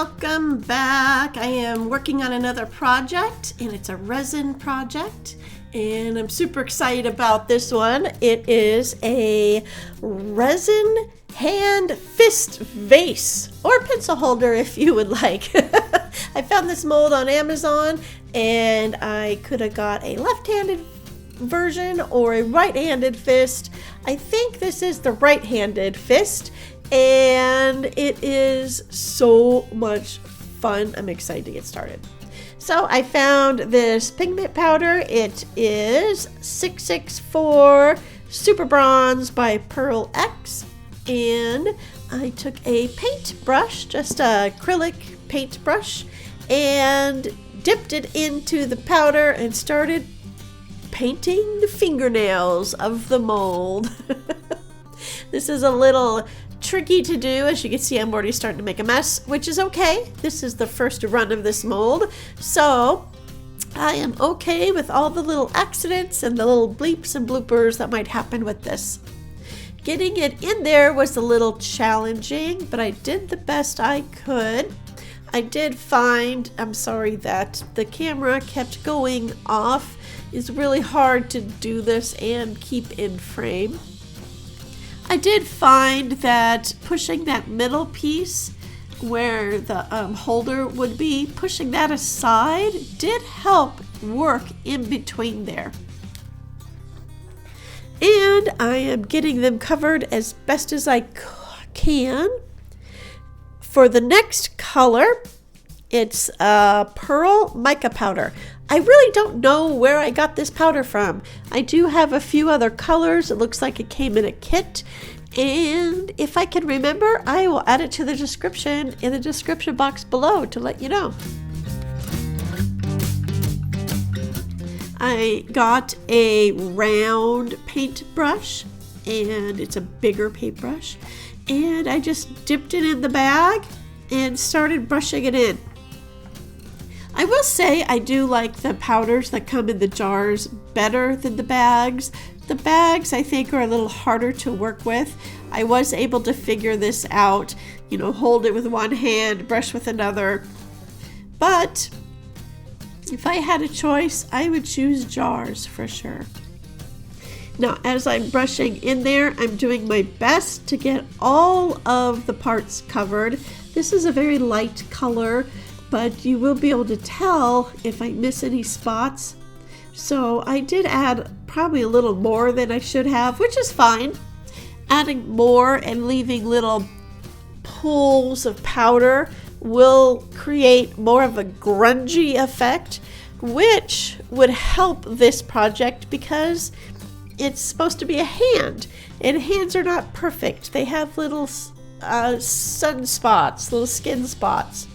welcome back. I am working on another project, and it's a resin project, and I'm super excited about this one. It is a resin hand fist vase, or pencil holder if you would like. I found this mold on Amazon, and I could have got a left-handed version or a right-handed fist. I think this is the right-handed fist, and it is so much fun. I'm excited to get started. So I found this pigment powder. It is 664 Super Bronze by Pearl X, and I took a paint brush, just a acrylic paint brush, and dipped it into the powder and started painting the fingernails of the mold. This is a little tricky to do. As you can see, I'm already starting to make a mess, which is okay. This is the first run of this mold, so I am okay with all the little accidents and the little bleeps and bloopers that might happen with this. Getting it in there was a little challenging, but I did the best I could. I did find, I'm sorry that the camera kept going off. It's really hard to do this and keep in frame. I did find that pushing that middle piece where the holder would be, pushing that aside did help work in between there. And I am getting them covered as best as I can. For the next color, it's pearl mica powder. I really don't know where I got this powder from. I do have a few other colors. It looks like it came in a kit. And if I can remember, I will add it to the description in the description box below to let you know. I got a round paintbrush, and it's a bigger paintbrush. And I just dipped it in the bag and started brushing it in. I will say I do like the powders that come in the jars better than the bags. The bags, I think, are a little harder to work with. I was able to figure this out, hold it with one hand, brush with another. But if I had a choice, I would choose jars for sure. Now, as I'm brushing in there, I'm doing my best to get all of the parts covered. This is a very light color, but you will be able to tell if I miss any spots. So I did add probably a little more than I should have, which is fine. Adding more and leaving little pools of powder will create more of a grungy effect, which would help this project because it's supposed to be a hand, and hands are not perfect. They have little sunspots, little skin spots,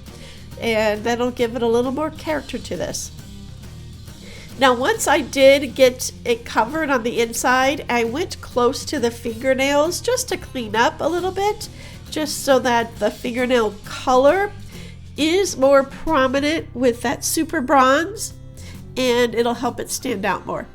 and that'll give it a little more character to this. Now, once I did get it covered on the inside, I went close to the fingernails just to clean up a little bit, just so that the fingernail color is more prominent with that super bronze, and it'll help it stand out more.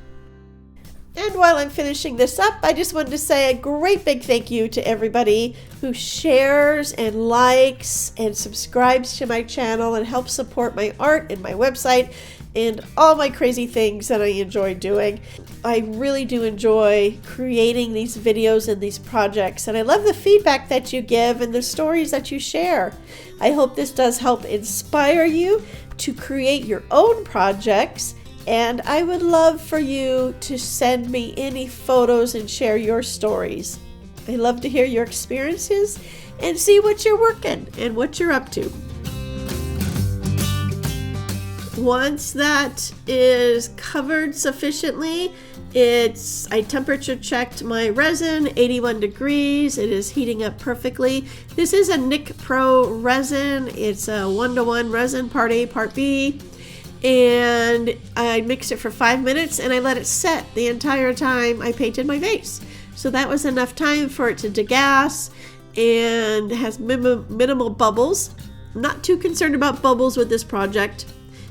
And while I'm finishing this up, I just wanted to say a great big thank you to everybody who shares and likes and subscribes to my channel and helps support my art and my website and all my crazy things that I enjoy doing. I really do enjoy creating these videos and these projects, and I love the feedback that you give and the stories that you share. I hope this does help inspire you to create your own projects, and I would love for you to send me any photos and share your stories. I love to hear your experiences and see what you're working and what you're up to. Once that is covered sufficiently, I temperature checked my resin, 81 degrees. It is heating up perfectly. This is a NicPro resin. It's a 1-to-1 resin, part A, part B. And I mixed it for 5 minutes and I let it set the entire time I painted my vase. So that was enough time for it to degas, and it has minimal bubbles. I'm not too concerned about bubbles with this project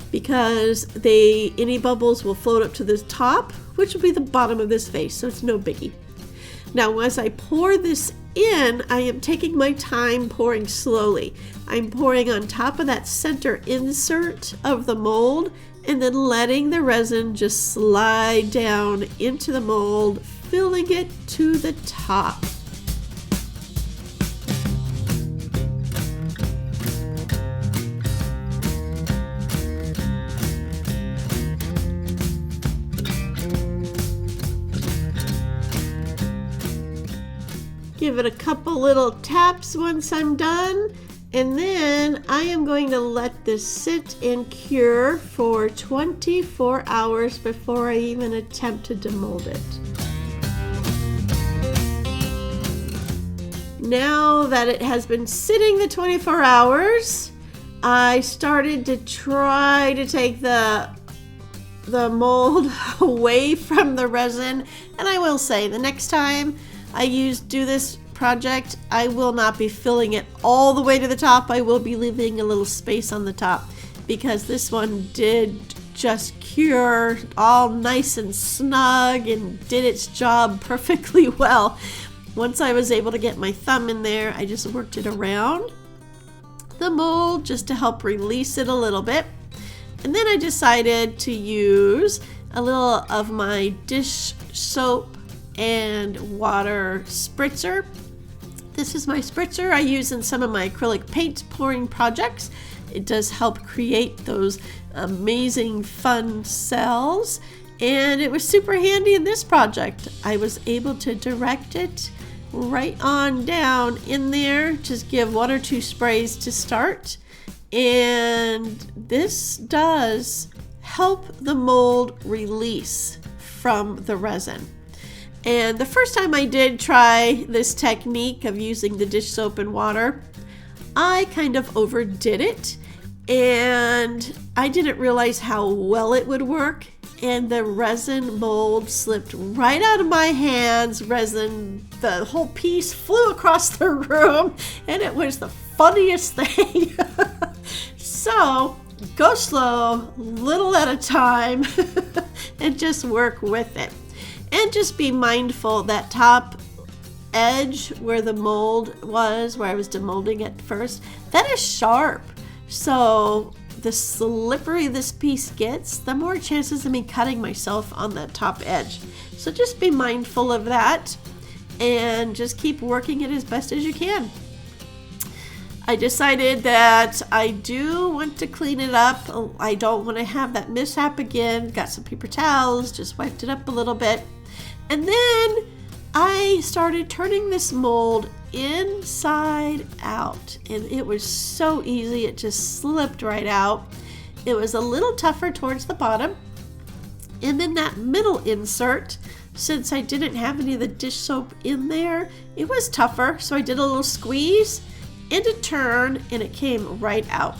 because any bubbles will float up to the top, which will be the bottom of this vase, so it's no biggie. Now, as I pour this in, I am taking my time pouring slowly. I'm pouring on top of that center insert of the mold and then letting the resin just slide down into the mold, filling it to the top. Give it a couple little taps once I'm done, and then I am going to let this sit and cure for 24 hours before I even attempt to demold it. Now that it has been sitting the 24 hours, I started to try to take the mold away from the resin, and I will say the next time I do this project, I will not be filling it all the way to the top. I will be leaving a little space on the top because this one did just cure all nice and snug and did its job perfectly well. Once I was able to get my thumb in there, I just worked it around the mold just to help release it a little bit. And then I decided to use a little of my dish soap and water spritzer. This is my spritzer I use in some of my acrylic paint pouring projects. It does help create those amazing fun cells, and it was super handy in this project. I was able to direct it right on down in there, just give 1 or 2 sprays to start, and this does help the mold release from the resin. And the first time I did try this technique of using the dish soap and water, I kind of overdid it, and I didn't realize how well it would work, and the resin mold slipped right out of my hands. The whole piece flew across the room, and it was the funniest thing. So go slow, little at a time, and just work with it. And just be mindful that top edge where the mold was, where I was demolding at first, that is sharp. So the slippery this piece gets, the more chances of me cutting myself on that top edge. So just be mindful of that and just keep working it as best as you can. I decided that I do want to clean it up. I don't want to have that mishap again. Got some paper towels, just wiped it up a little bit. And then I started turning this mold inside out, and it was so easy. It just slipped right out. It was a little tougher towards the bottom, and then that middle insert, since I didn't have any of the dish soap in there, it was tougher. So I did a little squeeze and a turn, and it came right out.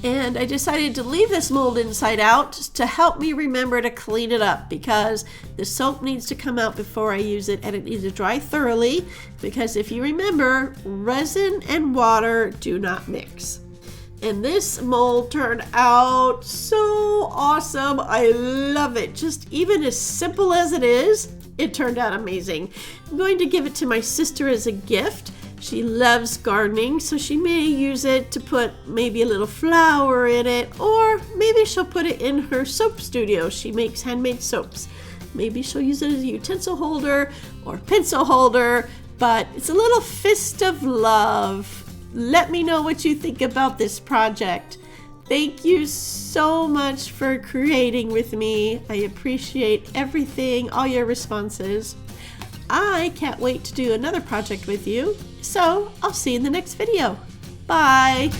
And I decided to leave this mold inside out to help me remember to clean it up, because the soap needs to come out before I use it, and it needs to dry thoroughly, because if you remember, resin and water do not mix. And this mold turned out so awesome. I love it. Just even as simple as it is, it turned out amazing. I'm going to give it to my sister as a gift. She loves gardening, so she may use it to put maybe a little flower in it, or maybe she'll put it in her soap studio. She makes handmade soaps. Maybe she'll use it as a utensil holder or pencil holder, but it's a little fist of love. Let me know what you think about this project. Thank you so much for creating with me. I appreciate everything, all your responses. I can't wait to do another project with you, so I'll see you in the next video. Bye!